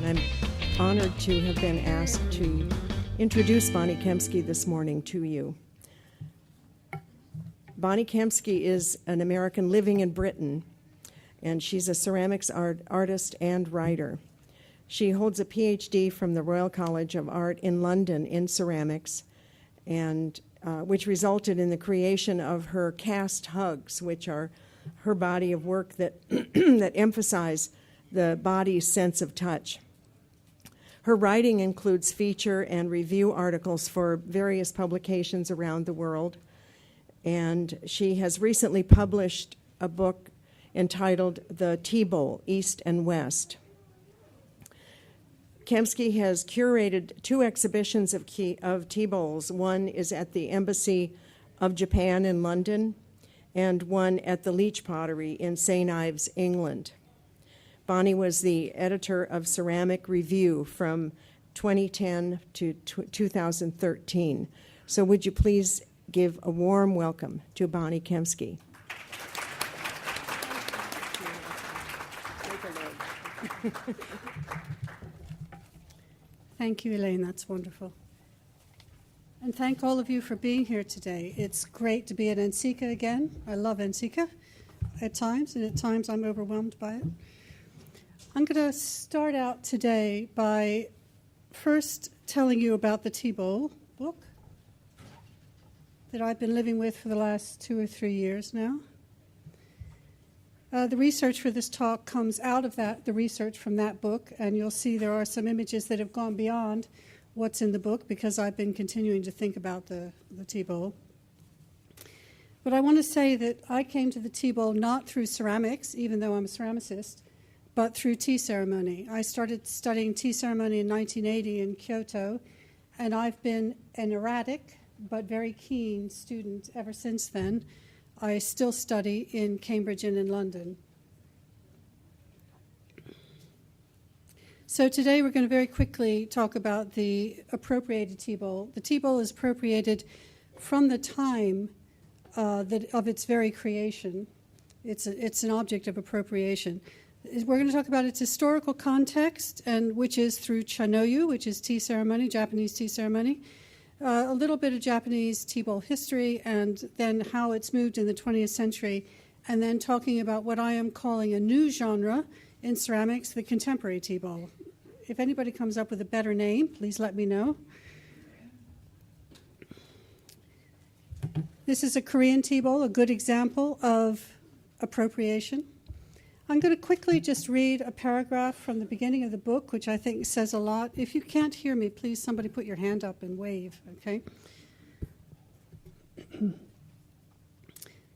I'm honored to have been asked to introduce Bonnie Kemsky this morning to you. Bonnie Kemsky is an American living in Britain, and she's a ceramics artist and writer. She holds a PhD from the Royal College of Art in London in ceramics, and which resulted in the creation of her cast hugs, which are her body of work that that emphasize the body's sense of touch. Her writing includes feature and review articles for various publications around the world, and she has recently published a book entitled The Teabowl, East and West. Kemsky has curated 2 exhibitions of tea bowls. One is at the Embassy of Japan in London, and one at the Leach Pottery in St. Ives, England. Bonnie was the editor of Ceramic Review from 2010 to 2013. So would you please give a warm welcome to Bonnie Kemsky. Thank you, Elaine. That's wonderful. And thank all of you for being here today. It's great to be at NCECA again. I love NCECA at times, and at times I'm overwhelmed by it. I'm going to start out today by first telling you about the Teabowl book that I've been living with for the last 2 or 3 years now. The research for this talk comes out of the research from that book, and you'll see there are some images that have gone beyond what's in the book because I've been continuing to think about the Teabowl. But I want to say that I came to the Teabowl not through ceramics, even though I'm a ceramicist, but through tea ceremony. I started studying tea ceremony in 1980 in Kyoto, and I've been an erratic but very keen student ever since then. I still study in Cambridge and in London. So today we're going to very quickly talk about the appropriated Teabowl. The Teabowl is appropriated from the time of its very creation. It's an object of appropriation. We're going to talk about its historical context, and which is through chanoyu, which is tea ceremony, Japanese tea ceremony, a little bit of Japanese tea bowl history, and then how it's moved in the 20th century, and then talking about what I am calling a new genre in ceramics, the contemporary tea bowl. If anybody comes up with a better name, please let me know. This is a Korean tea bowl, a good example of appropriation. I'm going to quickly just read a paragraph from the beginning of the book, which I think says a lot. If you can't hear me, please somebody put your hand up and wave, okay?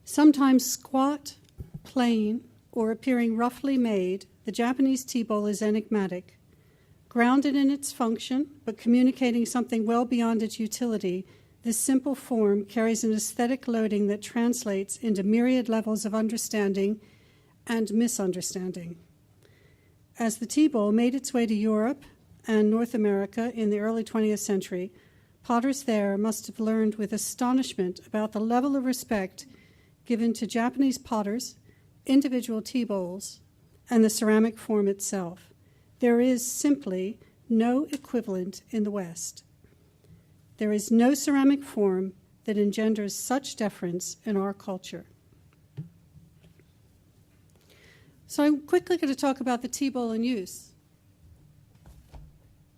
Sometimes squat, plain, or appearing roughly made, the Japanese tea bowl is enigmatic. Grounded in its function, but communicating something well beyond its utility, this simple form carries an aesthetic loading that translates into myriad levels of understanding and misunderstanding. As the tea bowl made its way to Europe and North America in the early 20th century, potters there must have learned with astonishment about the level of respect given to Japanese potters, individual tea bowls, and the ceramic form itself. There is simply no equivalent in the West. There is no ceramic form that engenders such deference in our culture. So I'm quickly going to talk about the tea bowl in use,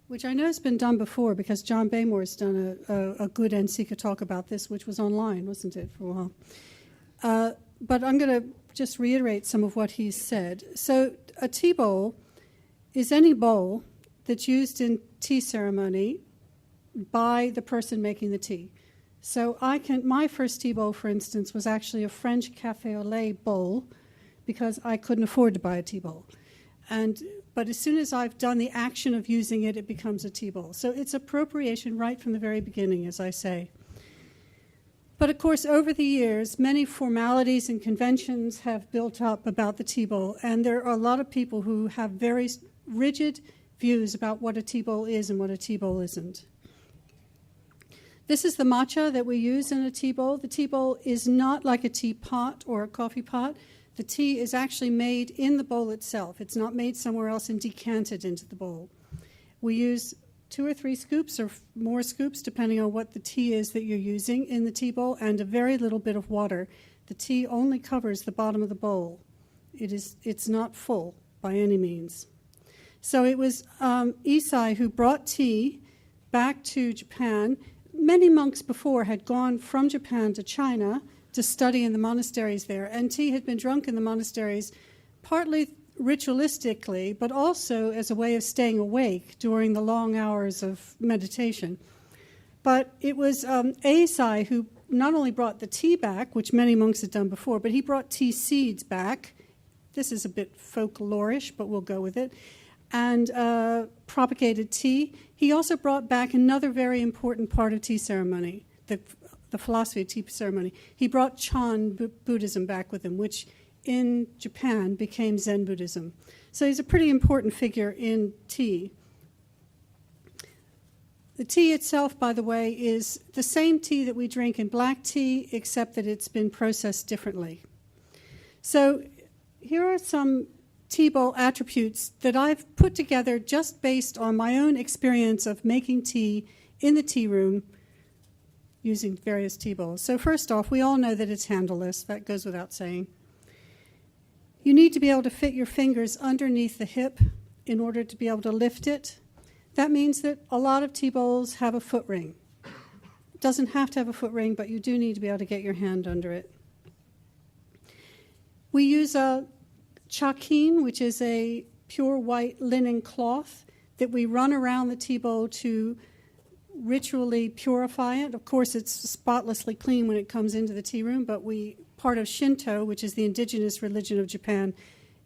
which I know has been done before because John Baymore's done a good NCECA talk about this, which was online, wasn't it, for a while? But I'm going to just reiterate some of what he's said. So a tea bowl is any bowl that's used in tea ceremony by the person making the tea. So my first tea bowl, for instance, was actually a French café au lait bowl, because I couldn't afford to buy a tea bowl. But as soon as I've done the action of using it, it becomes a tea bowl. So it's appropriation right from the very beginning, as I say. But of course, over the years, many formalities and conventions have built up about the tea bowl, and there are a lot of people who have very rigid views about what a tea bowl is and what a tea bowl isn't. This is the matcha that we use in a tea bowl. The tea bowl is not like a teapot or a coffee pot. The tea is actually made in the bowl itself. It's not made somewhere else and decanted into the bowl. We use 2 or 3 scoops or more scoops, depending on what the tea is that you're using in the tea bowl, and a very little bit of water. The tea only covers the bottom of the bowl. It's not full by any means. So it was Isai who brought tea back to Japan. Many monks before had gone from Japan to China to study in the monasteries there, and tea had been drunk in the monasteries partly ritualistically, but also as a way of staying awake during the long hours of meditation. But it was Eisai who not only brought the tea back, which many monks had done before, but he brought tea seeds back. This is a bit folklorish, but we'll go with it. And propagated tea. He also brought back another very important part of tea ceremony, the philosophy of tea ceremony. He brought Chan Buddhism back with him, which in Japan became Zen Buddhism. So he's a pretty important figure in tea. The tea itself, by the way, is the same tea that we drink in black tea, except that it's been processed differently. So here are some tea bowl attributes that I've put together just based on my own experience of making tea in the tea room using various tea bowls. So first off, we all know that it's handleless. That goes without saying. You need to be able to fit your fingers underneath the hip in order to be able to lift it. That means that a lot of tea bowls have a foot ring. It doesn't have to have a foot ring, but you do need to be able to get your hand under it. We use a chakin, which is a pure white linen cloth that we run around the tea bowl to ritually purify it. Of course, it's spotlessly clean when it comes into the tea room, but part of Shinto, which is the indigenous religion of Japan,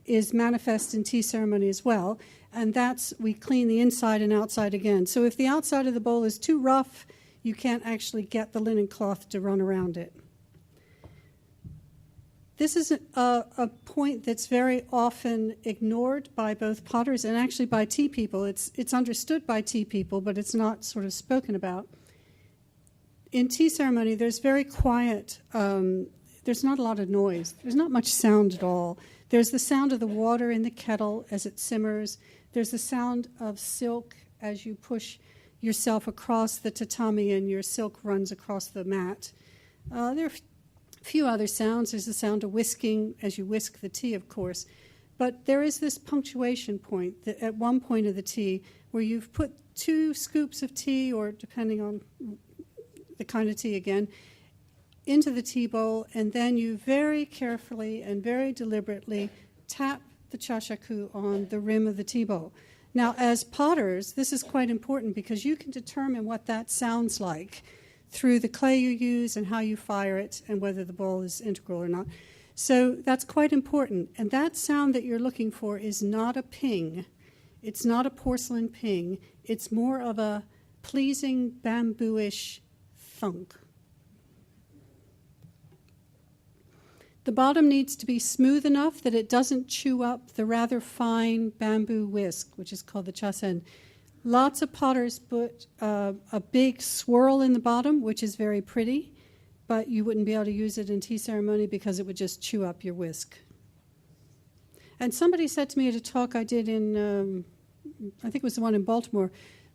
is manifest in tea ceremony as well, and we clean the inside and outside again. So if the outside of the bowl is too rough, you can't actually get the linen cloth to run around it. This is a point that's very often ignored by both potters and actually by tea people. It's understood by tea people, but it's not sort of spoken about. In tea ceremony, there's very quiet, there's not a lot of noise. There's not much sound at all. There's the sound of the water in the kettle as it simmers. There's the sound of silk as you push yourself across the tatami and your silk runs across the mat. There are few other sounds. There's the sound of whisking as you whisk the tea, of course. But there is this punctuation point that at one point of the tea where you've put 2 scoops of tea, or depending on the kind of tea again, into the tea bowl, and then you very carefully and very deliberately tap the chashaku on the rim of the tea bowl. Now, as potters, this is quite important because you can determine what that sounds like through the clay you use and how you fire it and whether the bowl is integral or not. So that's quite important. And that sound that you're looking for is not a ping. It's not a porcelain ping. It's more of a pleasing bamboo-ish thunk. The bottom needs to be smooth enough that it doesn't chew up the rather fine bamboo whisk, which is called the chasen. Lots of potters put a big swirl in the bottom, which is very pretty, but you wouldn't be able to use it in tea ceremony because it would just chew up your whisk. And somebody said to me at a talk I did in, I think it was the one in Baltimore,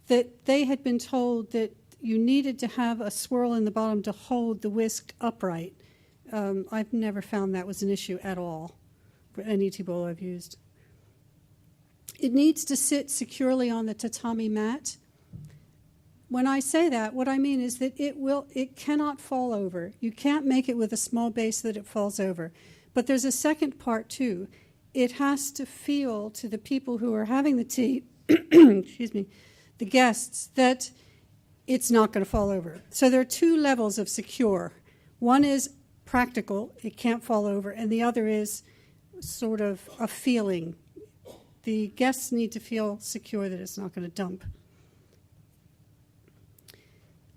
that they had been told that you needed to have a swirl in the bottom to hold the whisk upright. I've never found that was an issue at all for any tea bowl I've used. It needs to sit securely on the tatami mat. When I say that, what I mean is that it cannot fall over. You can't make it with a small base that it falls over. But there's a second part too. It has to feel to the people who are having the tea, excuse me, the guests, that it's not going to fall over. So there are 2 levels of secure. One is practical, it can't fall over, and the other is sort of a feeling. The guests need to feel secure that it's not going to dump.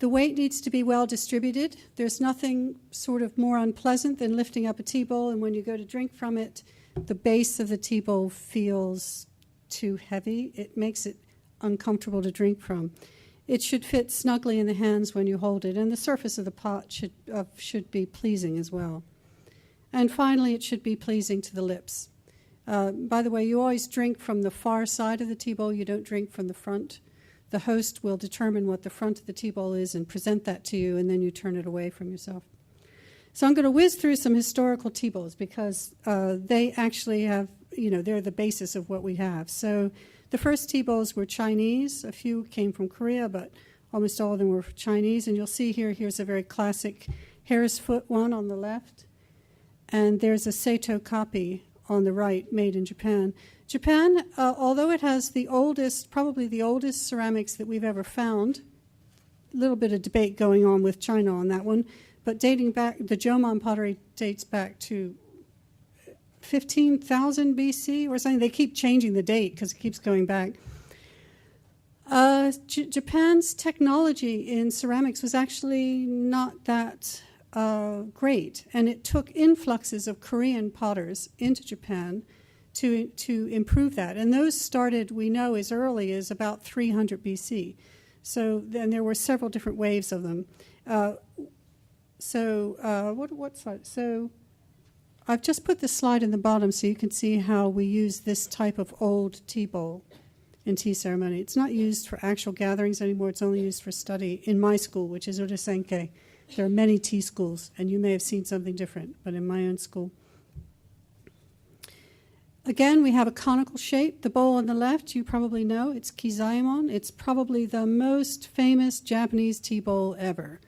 The weight needs to be well distributed. There's nothing sort of more unpleasant than lifting up a tea bowl, and when you go to drink from it, the base of the tea bowl feels too heavy. It makes it uncomfortable to drink from. It should fit snugly in the hands when you hold it, and the surface of the pot should be pleasing as well. And finally, it should be pleasing to the lips. By the way, you always drink from the far side of the tea bowl. You don't drink from the front. the host will determine what the front of the tea bowl is and present that to you, and then you turn it away from yourself. So I'm going to whiz through some historical tea bowls because they actually have, they're the basis of what we have. So the first tea bowls were Chinese. A few came from Korea, but almost all of them were Chinese. And you'll see here's a very classic hare's foot one on the left. And there's a Seito copy on the right, made in Japan. Japan, although it has probably the oldest ceramics that we've ever found, a little bit of debate going on with China on that one, but dating back, the Jomon pottery dates back to 15,000 BC or something. They keep changing the date because it keeps going back. Japan's technology in ceramics was actually not that great, and it took influxes of Korean potters into Japan to improve that. And those started, we know, as early as about 300 BC. So then there were several different waves of them. What slide? So I've just put the slide in the bottom so you can see how we use this type of old tea bowl in tea ceremony. It's not used for actual gatherings anymore. It's only used for study in my school, which is Urasenke. There are many tea schools, and you may have seen something different, but in my own school. Again, we have a conical shape. The bowl on the left, you probably know, it's Kizaemon. It's probably the most famous Japanese tea bowl ever.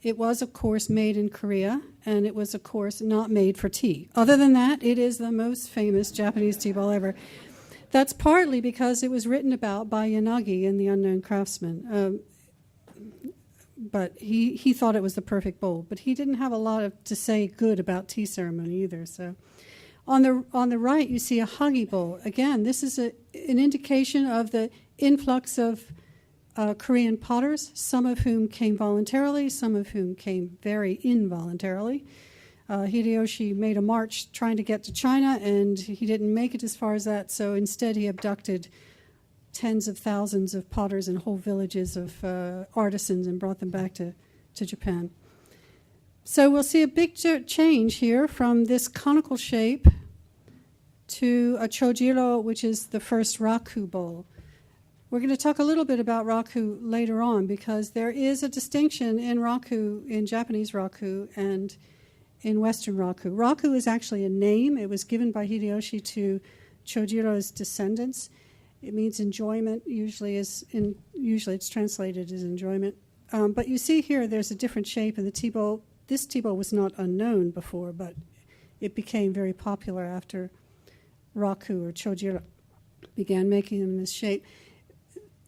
It was, of course, made in Korea, and it was, of course, not made for tea. Other than that, it is the most famous Japanese tea bowl ever. That's partly because it was written about by Yanagi in The Unknown Craftsman. But he thought it was the perfect bowl. But he didn't have a lot to say good about tea ceremony either. So, on the right, you see a hagi bowl. Again, this is an indication of the influx of Korean potters, some of whom came voluntarily, some of whom came very involuntarily. Hideyoshi made a march trying to get to China, and he didn't make it as far as that, so instead he abducted tens of thousands of potters and whole villages of artisans and brought them back to Japan. So we'll see a big change here from this conical shape to a chojiro, which is the first raku bowl. We're going to talk a little bit about raku later on because there is a distinction in raku, in Japanese raku and in Western raku. Raku is actually a name. It was given by Hideyoshi to chojiro's descendants. It means enjoyment. Usually it's translated as enjoyment. But you see here there's a different shape in the tea bowl. This tea bowl was not unknown before, but it became very popular after raku or chojiro began making them in this shape.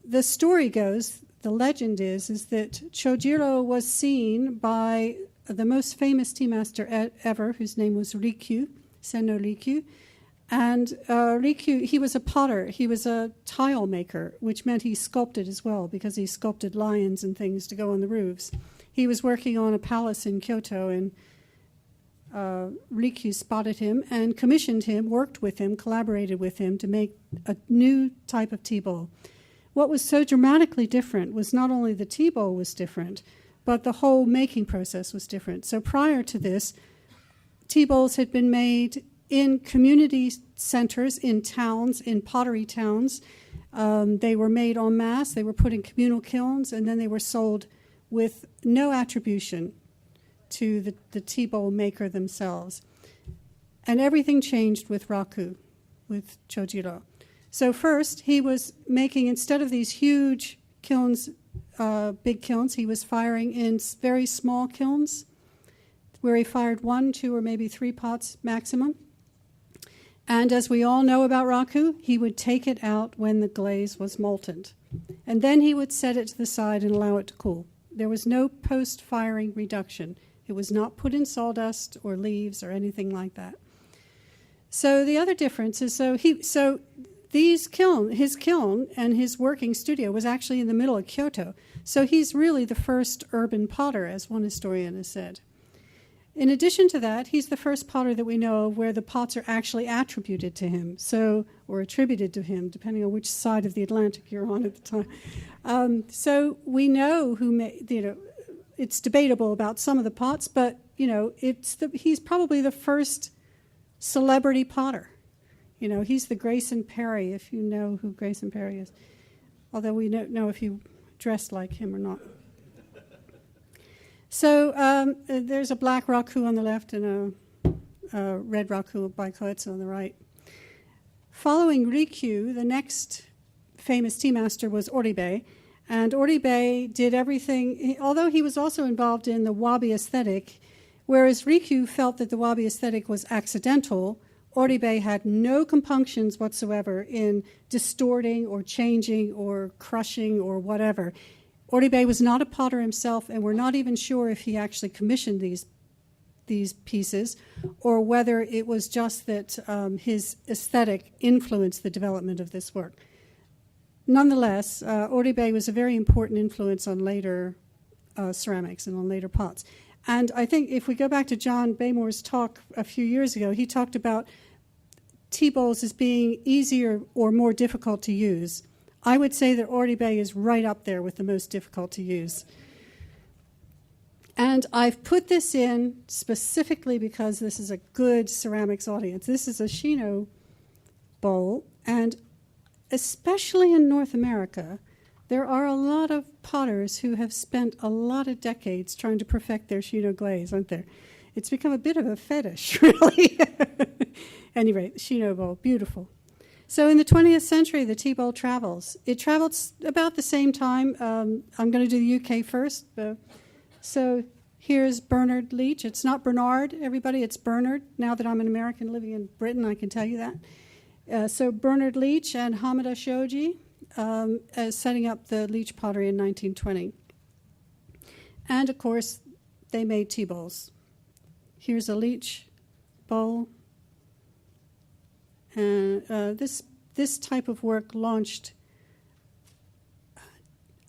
The story goes, the legend is that chojiro was seen by the most famous tea master ever, whose name was Rikyu, Senno Rikyu. And Rikyu, he was a potter. He was a tile maker, which meant he sculpted as well, because he sculpted lions and things to go on the roofs. He was working on a palace in Kyoto, and Rikyu spotted him and commissioned him, worked with him, collaborated with him to make a new type of tea bowl. What was so dramatically different was not only the tea bowl was different, but the whole making process was different. So prior to this, tea bowls had been made in community centers, in towns, in pottery towns. They were made en masse. They were put in communal kilns, and then they were sold with no attribution to the tea bowl maker themselves. And everything changed with raku, with chojiro. So first, he was making, instead of these huge kilns, big kilns, he was firing in very small kilns, where he fired 1, 2, or maybe 3 pots maximum. And as we all know about raku, he would take it out when the glaze was molten. And then he would set it to the side and allow it to cool. There was no post-firing reduction. It was not put in sawdust or leaves or anything like that. So the other difference is, his kiln and his working studio was actually in the middle of Kyoto. So he's really the first urban potter, as one historian has said. In addition to that, he's the first potter that we know of where the pots are actually attributed to him, or attributed to him, depending on which side of the Atlantic you're on at the time. So we know who made, it's debatable about some of the pots, but he's probably the first celebrity potter. He's the Grayson Perry, if you know who Grayson Perry is. although we don't know if he dressed like him or not. So there's a black raku on the left and a red raku by Koetsu on the right. Following Rikyu, the next famous tea master was Oribe, and Oribe did everything, although he was also involved in the wabi aesthetic, whereas Rikyu felt that the wabi aesthetic was accidental. Oribe had no compunctions whatsoever in distorting or changing or crushing or whatever. Oribe was not a potter himself, and we're not even sure if he actually commissioned these pieces or whether it was just that his aesthetic influenced the development of this work. Nonetheless, Oribe was a very important influence on later ceramics and on later pots. And I think if we go back to John Baymore's talk a few years ago, he talked about tea bowls as being easier or more difficult to use. I would say that Oribe is right up there with the most difficult to use. And I've put this in specifically because this is a good ceramics audience. This is a Shino bowl, and especially in North America, there are a lot of potters who have spent a lot of decades trying to perfect their Shino glaze, aren't there? It's become a bit of a fetish, really. Anyway, the Shino bowl, beautiful. So in the 20th century, the tea bowl travels. It traveled about the same time. I'm going to do the UK first. So here's Bernard Leach. It's not Bernard, everybody. It's Bernard. Now that I'm an American living in Britain, I can tell you that. So Bernard Leach and Hamada Shoji setting up the Leach pottery in 1920. And, of course, they made tea bowls. Here's a Leach bowl. And this type of work launched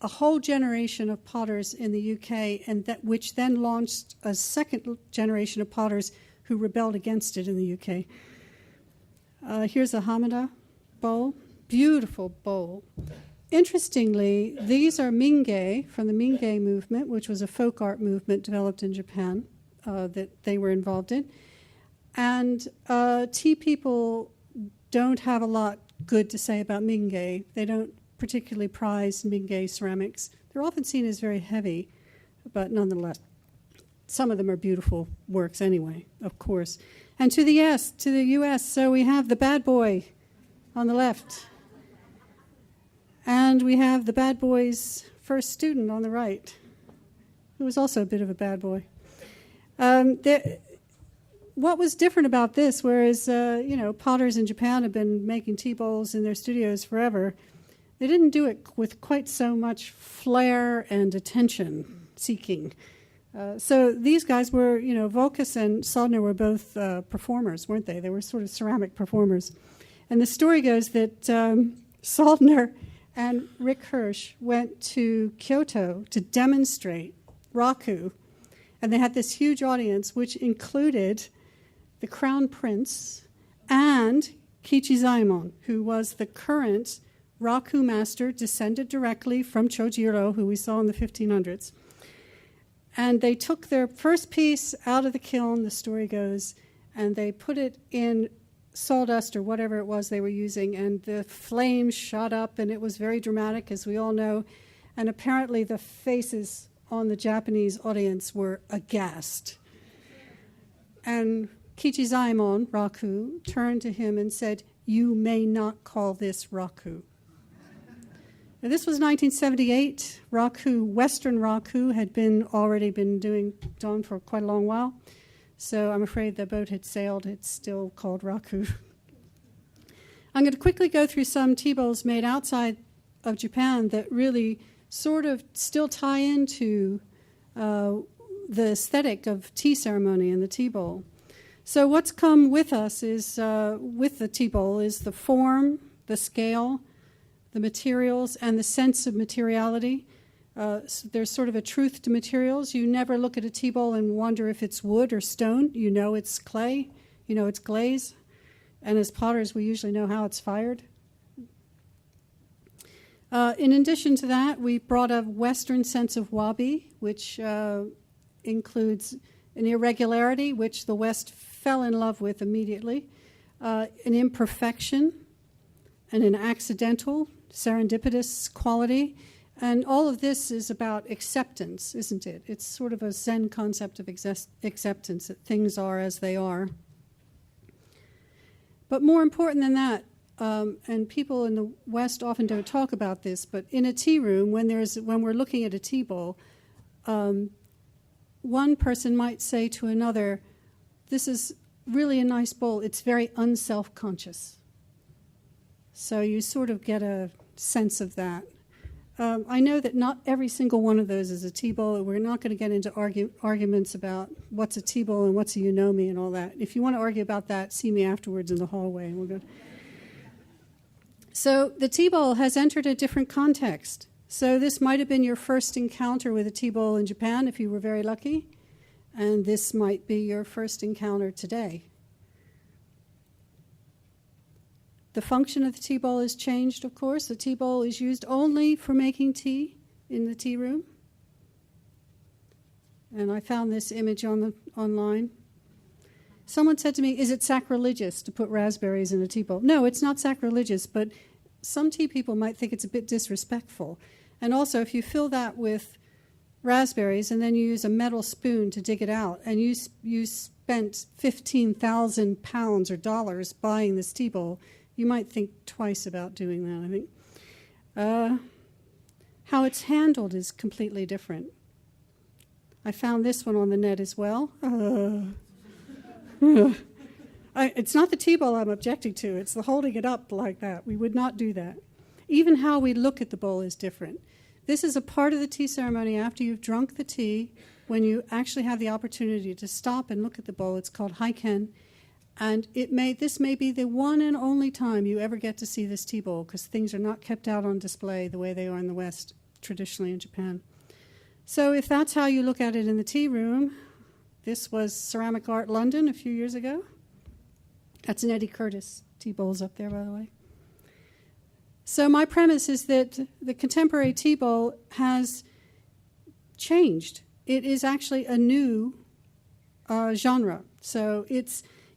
a whole generation of potters in the UK, and which then launched a second generation of potters who rebelled against it in the UK. Here's a Hamada bowl, beautiful bowl. Interestingly, these are Mingei from the Mingei movement, which was a folk art movement developed in Japan that they were involved in. And tea people don't have a lot good to say about Mingei. They don't particularly prize Mingei ceramics. They're often seen as very heavy, but nonetheless, some of them are beautiful works anyway, of course. And to the U.S., so we have the bad boy on the left, and we have the bad boy's first student on the right, who was also a bit of a bad boy. What was different about this, whereas potters in Japan have been making tea bowls in their studios forever, they didn't do it with quite so much flair and attention-seeking. So these guys were, Volkas and Soldner were both performers, weren't they? They were sort of ceramic performers. And the story goes that Soldner and Rick Hirsch went to Kyoto to demonstrate raku, and they had this huge audience, which included the Crown Prince and Kichizaemon, who was the current raku master, descended directly from Chojiro, who we saw in the 1500s. And they took their first piece out of the kiln, the story goes, and they put it in sawdust or whatever it was they were using, and the flames shot up, and it was very dramatic, as we all know. And apparently the faces on the Japanese audience were aghast. And Kichizaemon, raku, turned to him and said, "You may not call this raku." Now, this was 1978. Raku, Western raku, had already been done for quite a long while. So I'm afraid the boat had sailed. It's still called raku. I'm going to quickly go through some tea bowls made outside of Japan that really sort of still tie into the aesthetic of tea ceremony and the tea bowl. So what's come with us is, with the tea bowl, is the form, the scale, the materials, and the sense of materiality. So there's sort of a truth to materials. You never look at a tea bowl and wonder if it's wood or stone. You know it's clay. You know it's glaze. And as potters, we usually know how it's fired. In addition to that, we brought a Western sense of wabi, which includes an irregularity, which the West fell in love with immediately, an imperfection, and an accidental, serendipitous quality. And all of this is about acceptance, isn't it? It's sort of a Zen concept of acceptance, that things are as they are. But more important than that, and people in the West often don't talk about this, but in a tea room, when we're looking at a tea bowl, one person might say to another, "This is really a nice bowl. It's very unself-conscious." So you sort of get a sense of that. I know that not every single one of those is a tea bowl. We're not going to get into arguments about what's a tea bowl and what's a you-know-me and all that. If you want to argue about that, see me afterwards in the hallway. And we'll go. So the tea bowl has entered a different context. So this might have been your first encounter with a tea bowl in Japan if you were very lucky, and this might be your first encounter today. The function of the tea bowl has changed, of course. The tea bowl is used only for making tea in the tea room. And I found this image online. Someone said to me, "Is it sacrilegious to put raspberries in a tea bowl?" No, it's not sacrilegious, but some tea people might think it's a bit disrespectful. And also, if you fill that with raspberries and then you use a metal spoon to dig it out, and you spent 15,000 pounds or dollars buying this tea bowl, you might think twice about doing that, I think. How it's handled is completely different. I found this one on the net as well. It's not the tea bowl I'm objecting to. It's the holding it up like that. We would not do that. Even how we look at the bowl is different. This is a part of the tea ceremony after you've drunk the tea, when you actually have the opportunity to stop and look at the bowl. It's called haiken. And this may be the one and only time you ever get to see this tea bowl, because things are not kept out on display the way they are in the West, traditionally in Japan. So if that's how you look at it in the tea room, this was Ceramic Art London a few years ago. That's an Eddie Curtis tea bowls up there, by the way. So my premise is that the contemporary tea bowl has changed. It is actually a new genre. So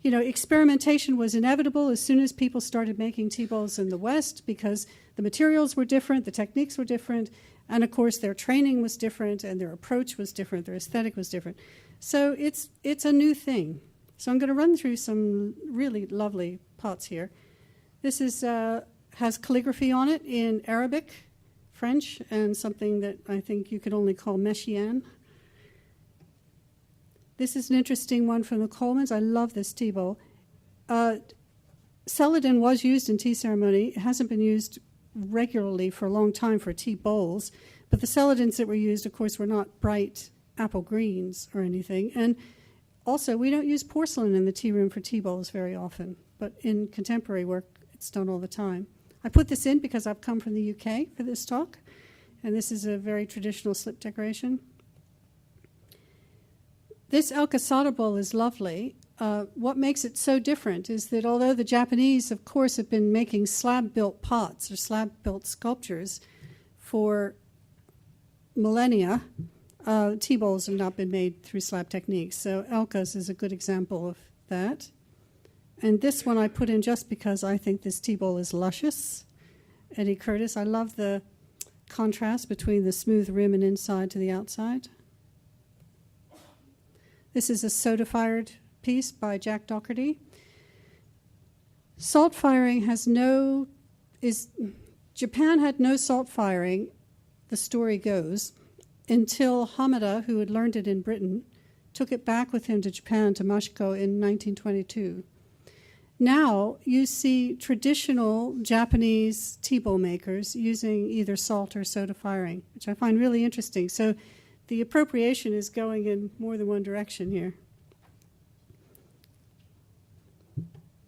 experimentation was inevitable as soon as people started making tea bowls in the West, because the materials were different, the techniques were different, and of course their training was different, and their approach was different, their aesthetic was different. So it's a new thing. So I'm going to run through some really lovely pots here. This has calligraphy on it in Arabic, French, and something that I think you could only call Messian. This is an interesting one from the Colemans. I love this tea bowl. Celadon was used in tea ceremony. It hasn't been used regularly for a long time for tea bowls, but the celadons that were used, of course, were not bright apple greens or anything. And also, we don't use porcelain in the tea room for tea bowls very often, but in contemporary work, it's done all the time. I put this in because I've come from the UK for this talk, and this is a very traditional slip decoration. This El Casado bowl is lovely. What makes it so different is that although the Japanese, of course, have been making slab-built pots or slab-built sculptures for millennia, tea bowls have not been made through slab techniques. So Elka's is a good example of that. And this one I put in just because I think this tea bowl is luscious. Eddie Curtis. I love the contrast between the smooth rim and inside to the outside. This is a soda-fired piece by Jack Doherty. Salt firing Japan had no salt firing, the story goes, until Hamada, who had learned it in Britain, took it back with him to Japan, to Mashiko, in 1922. Now you see traditional Japanese tea bowl makers using either salt or soda firing, which I find really interesting. So the appropriation is going in more than one direction here.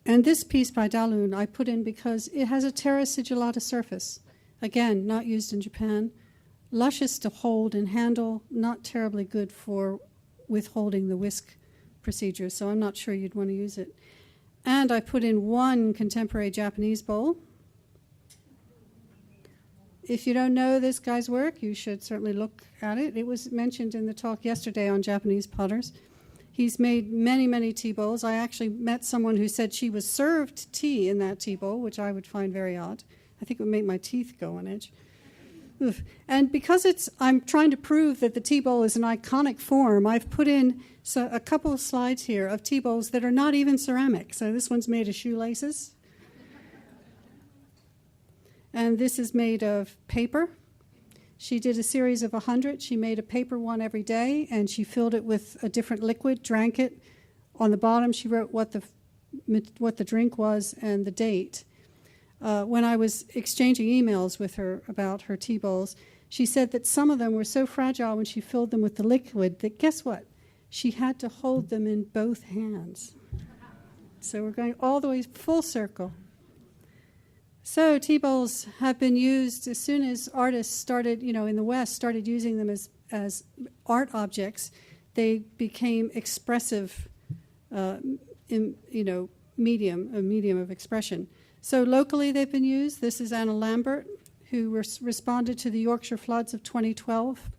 And this piece by Dalun I put in because it has a terra sigillata surface. Again, not used in Japan. Luscious to hold and handle, not terribly good for withholding the whisk procedure, so I'm not sure you'd want to use it. And I put in one contemporary Japanese bowl. If you don't know this guy's work, you should certainly look at it. It was mentioned in the talk yesterday on Japanese potters. He's made many, many tea bowls. I actually met someone who said she was served tea in that tea bowl, which I would find very odd. I think it would make my teeth go on edge. Oof. And because I'm trying to prove that the tea bowl is an iconic form, I've put in a couple of slides here of tea bowls that are not even ceramic. So this one's made of shoelaces. And this is made of paper. She did a series of 100. She made a paper one every day, and she filled it with a different liquid, drank it. On the bottom, she wrote what the drink was and the date. When I was exchanging emails with her about her tea bowls, she said that some of them were so fragile when she filled them with the liquid that, guess what? She had to hold them in both hands. So we're going all the way full circle. So tea bowls have been used as soon as artists started, in the West, started using them as art objects. They became expressive, medium of expression. So locally they've been used. This is Anna Lambert, who responded to the Yorkshire floods of 2012.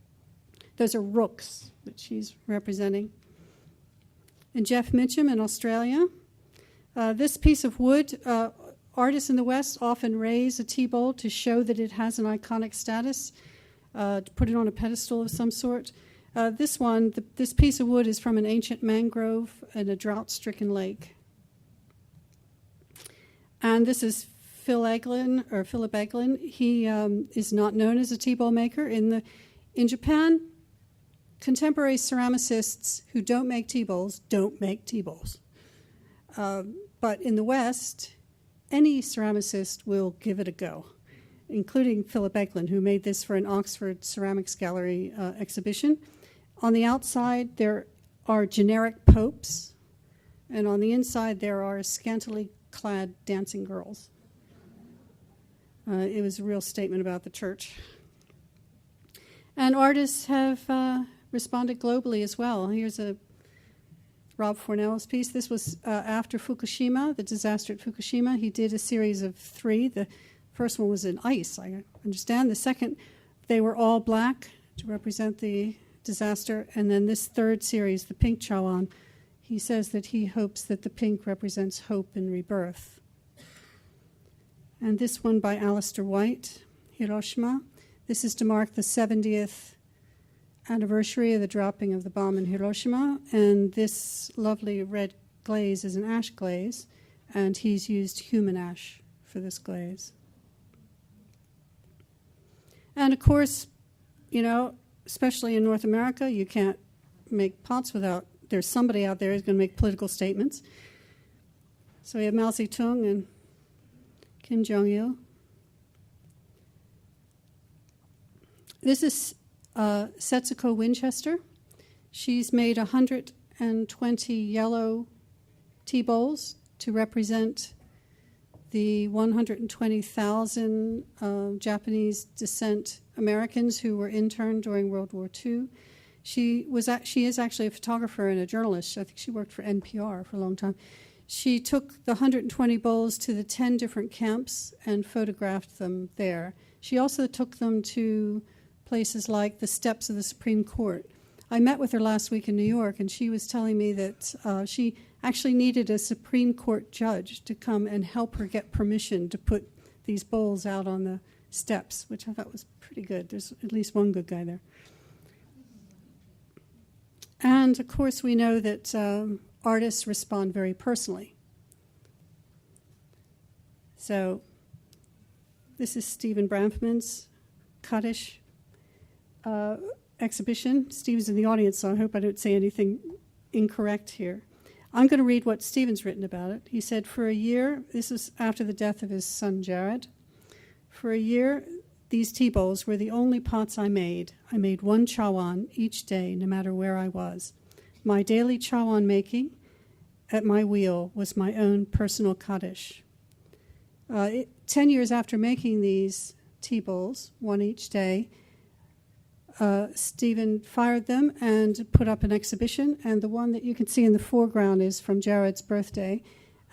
Those are rooks that she's representing. And Jeff Mitchum in Australia. This piece of wood, artists in the West often raise a tea bowl to show that it has an iconic status, to put it on a pedestal of some sort. This piece of wood is from an ancient mangrove in a drought-stricken lake. And this is Philip Eglin. He is not known as a tea bowl maker. In Japan, contemporary ceramicists who don't make tea bowls don't make tea bowls. But in the West, any ceramicist will give it a go, including Philip Eglin, who made this for an Oxford Ceramics Gallery exhibition. On the outside, there are generic popes, and on the inside, there are scantily clad dancing girls. It was a real statement about the church. And artists have responded globally as well. Here's a Rob Fornell's piece. This was after Fukushima, the disaster at Fukushima. He did a series of 3. The first one was in ice, I understand. The second, they were all black to represent the disaster. And then this third series, the pink chawan, he says that he hopes that the pink represents hope and rebirth. And this one by Alistair White, Hiroshima. This is to mark the 70th anniversary of the dropping of the bomb in Hiroshima. And this lovely red glaze is an ash glaze, and he's used human ash for this glaze. And of course, especially in North America, you can't make pots without there's somebody out there who's going to make political statements. So we have Mao Zedong and Kim Jong-il. This is Setsuko Winchester. She's made 120 yellow tea bowls to represent the 120,000 Japanese descent Americans who were interned during World War II. She is actually a photographer and a journalist. I think she worked for NPR for a long time. She took the 120 bowls to the 10 different camps and photographed them there. She also took them to places like the steps of the Supreme Court. I met with her last week in New York, and she was telling me that she actually needed a Supreme Court judge to come and help her get permission to put these bowls out on the steps, which I thought was pretty good. There's at least one good guy there. And, of course, we know that artists respond very personally. So this is Stephen Bramfman's Kaddish exhibition. Stephen's in the audience, so I hope I don't say anything incorrect here. I'm going to read what Stephen's written about it. He said, for a year, this is after the death of his son Jared, for a year, these tea bowls were the only pots I made. I made one chawan each day, no matter where I was. My daily chawan making at my wheel was my own personal kaddish. 10 years after making these tea bowls, one each day, Stephen fired them and put up an exhibition, and the one that you can see in the foreground is from Jared's birthday.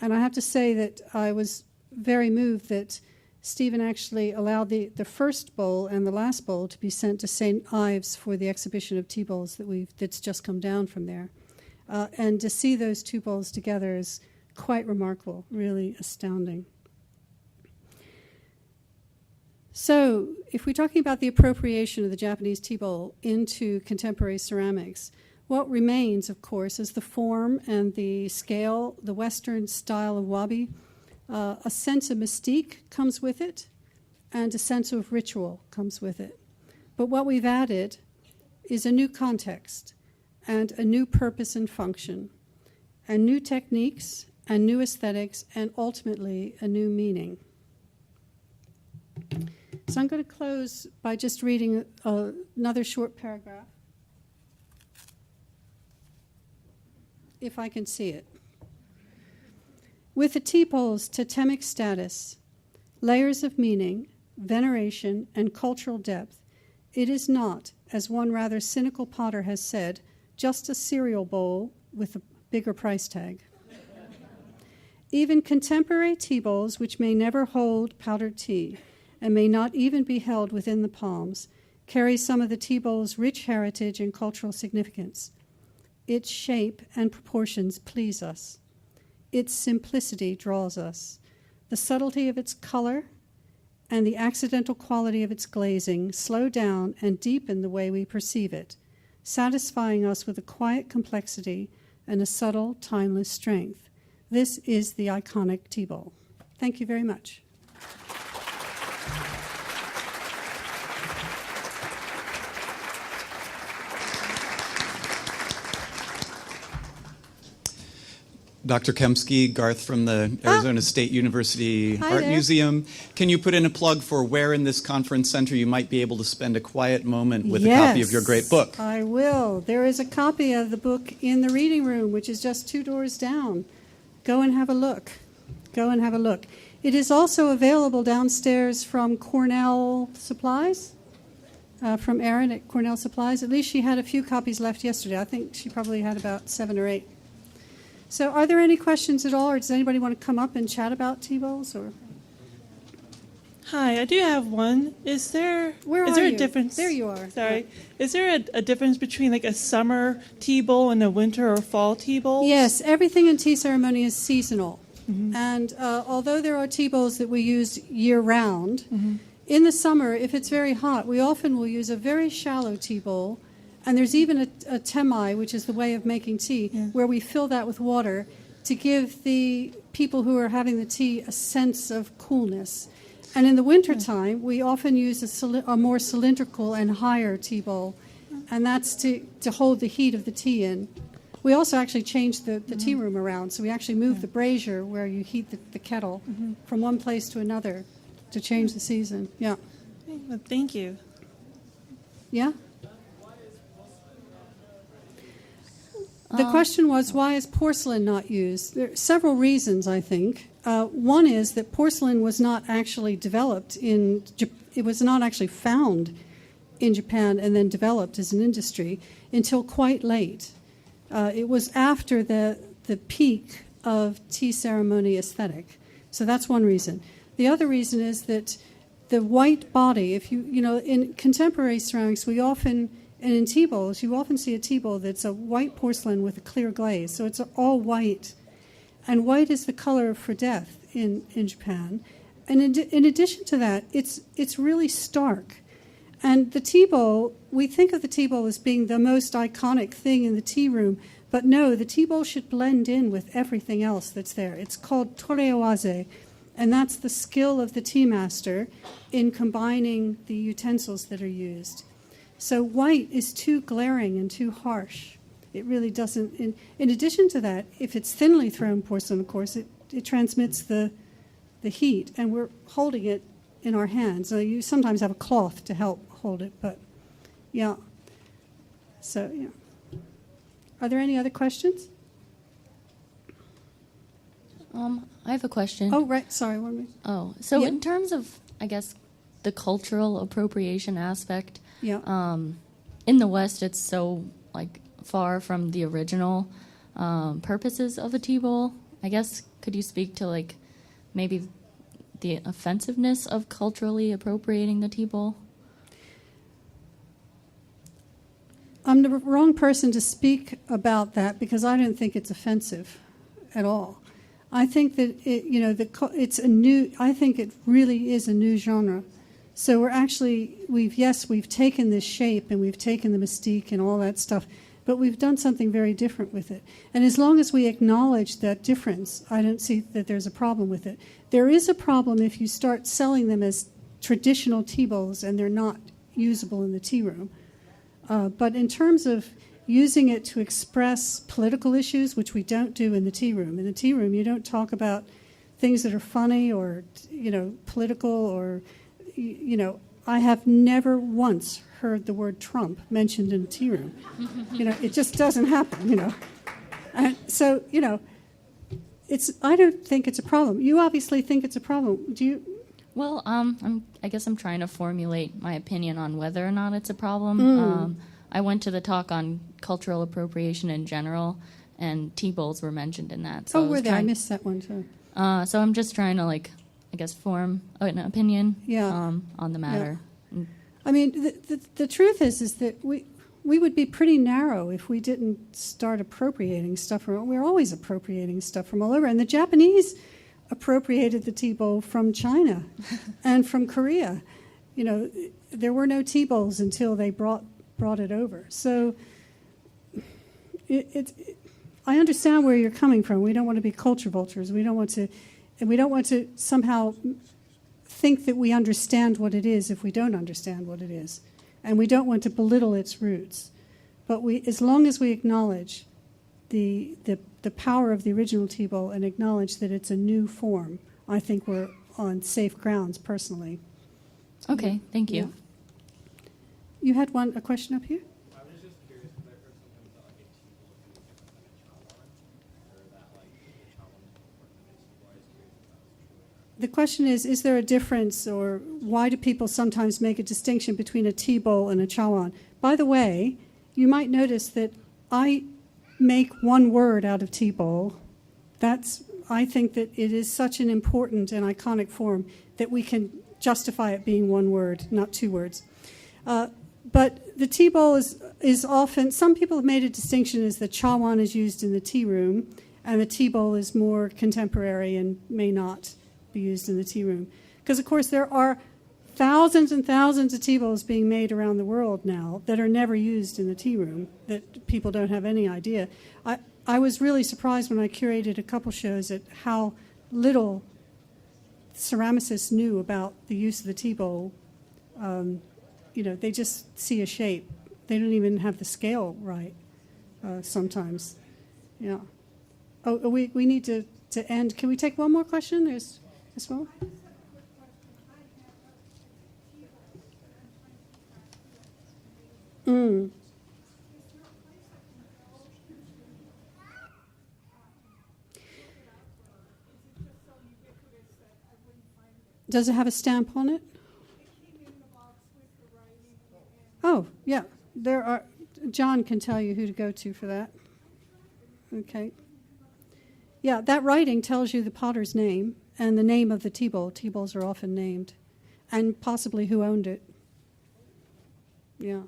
And I have to say that I was very moved that Stephen actually allowed the first bowl and the last bowl to be sent to St. Ives for the exhibition of tea bowls that's just come down from there. And to see those two bowls together is quite remarkable, really astounding. So if we're talking about the appropriation of the Japanese tea bowl into contemporary ceramics, what remains, of course, is the form and the scale, the Western style of wabi. A sense of mystique comes with it, and a sense of ritual comes with it. But what we've added is a new context and a new purpose and function, and new techniques and new aesthetics, and ultimately a new meaning. So I'm going to close by just reading another short paragraph, if I can see it. With the tea bowl's totemic status, layers of meaning, veneration, and cultural depth, it is not, as one rather cynical potter has said, just a cereal bowl with a bigger price tag. Even contemporary tea bowls, which may never hold powdered tea and may not even be held within the palms, carry some of the tea bowl's rich heritage and cultural significance. Its shape and proportions please us. Its simplicity draws us. The subtlety of its color and the accidental quality of its glazing slow down and deepen the way we perceive it, satisfying us with a quiet complexity and a subtle, timeless strength. This is the iconic tea bowl. Thank you very much. Dr. Kempsky, Garth from the Arizona State University Hi Art there. Museum. Can you put in a plug for where in this conference center you might be able to spend a quiet moment with a copy of your great book? I will. There is a copy of the book in the reading room, which is just 2 doors down. Go and have a look. Go and have a look. It is also available downstairs from Cornell Supplies, from Erin at Cornell Supplies. At least she had a few copies left yesterday. I think she probably had about 7 or 8. So are there any questions at all, or does anybody want to come up and chat about tea bowls? Or Hi, I do have one. Is there Where is are there you? a difference? There you are. Sorry. Is there a difference between like a summer tea bowl and a winter or fall tea bowl? Yes, everything in tea ceremony is seasonal. Mm-hmm. And although there are tea bowls that we use year-round, mm-hmm. in the summer, if it's very hot, we often will use a very shallow tea bowl. And there's even a temai, which is the way of making tea, where we fill that with water to give the people who are having the tea a sense of coolness. And in the wintertime, we often use a more cylindrical and higher tea bowl, and that's to hold the heat of the tea in. We also actually changed the tea room around, so we actually moved the brazier where you heat the kettle from one place to another to change the season. Yeah. Well, thank you. Yeah? The question was, why is porcelain not used? There are several reasons, I think. One is that porcelain was not actually developed it was not actually found in Japan and then developed as an industry until quite late. It was after the peak of tea ceremony aesthetic. So that's one reason. The other reason is that the white body, in contemporary ceramics, and in tea bowls, you often see a tea bowl that's a white porcelain with a clear glaze. So it's all white. And white is the color for death in Japan. And in addition to that, it's really stark. And the tea bowl, we think of the tea bowl as being the most iconic thing in the tea room. But no, the tea bowl should blend in with everything else that's there. It's called toreowaze. And that's the skill of the tea master in combining the utensils that are used. So white is too glaring and too harsh. It really doesn't. In addition to that, if it's thinly thrown porcelain, of course, it transmits the heat, and we're holding it in our hands. So you sometimes have a cloth to help hold it, but yeah. So, yeah. Are there any other questions? I have a question. Oh, right. Sorry. One minute. Oh, so Yeah. in terms of, I guess, the cultural appropriation aspect, Yeah. in the West, it's so far from the original purposes of a tea bowl. I guess, could you speak to maybe the offensiveness of culturally appropriating the tea bowl? I'm the wrong person to speak about that because I don't think it's offensive at all. I think that it's a new. I think it really is a new genre So we've taken this shape and we've taken the mystique and all that stuff, but we've done something very different with it. And as long as we acknowledge that difference, I don't see that there's a problem with it. There is a problem if you start selling them as traditional tea bowls and they're not usable in the tea room. But in terms of using it to express political issues, which we don't do in the tea room. In the tea room, you don't talk about things that are funny or, political or, I have never once heard the word Trump mentioned in the tea room. It just doesn't happen, And so, I don't think it's a problem. You obviously think it's a problem. Do you? Well, I guess I'm trying to formulate my opinion on whether or not it's a problem. I went to the talk on cultural appropriation in general, and tea bowls were mentioned in that. So were they? I missed that one too. So I'm just trying to, form an opinion on the matter. Yeah. I mean, the truth is that we would be pretty narrow if we didn't start appropriating stuff from. We're always appropriating stuff from all over, and the Japanese appropriated the tea bowl from China and from Korea. There were no tea bowls until they brought it over. So I understand where you're coming from. We don't want to be culture vultures. We don't want to somehow think that we understand what it is if we don't understand what it is. And we don't want to belittle its roots. But as long as we acknowledge the power of the original tea bowl and acknowledge that it's a new form, I think we're on safe grounds personally. Okay, thank you. Yeah. You had a question up here? I was just curious because I've heard sometimes that like a tea bowl is different than a chawan, or that like the chawan is more important than a tea bowl. I was curious if that was true or not. The question is there a difference, or why do people sometimes make a distinction between a tea bowl and a chawan? By the way, you might notice that I make one word out of tea bowl. I think that it is such an important and iconic form that we can justify it being one word, not two words. But the tea bowl is often, some people have made a distinction as the chawan is used in the tea room and the tea bowl is more contemporary and may not be used in the tea room. Because, of course, there are thousands and thousands of tea bowls being made around the world now that are never used in the tea room, that people don't have any idea. I was really surprised when I curated a couple shows at how little ceramicists knew about the use of the tea bowl. They just see a shape. They don't even have the scale right sometimes. Yeah. Oh, we need to end. Can we take one more question? There's this one. Does it have a stamp on it? Oh, yeah. John can tell you who to go to for that. Okay. Yeah, that writing tells you the potter's name and the name of the tea bowl. Tea bowls are often named. And possibly who owned it. Yeah.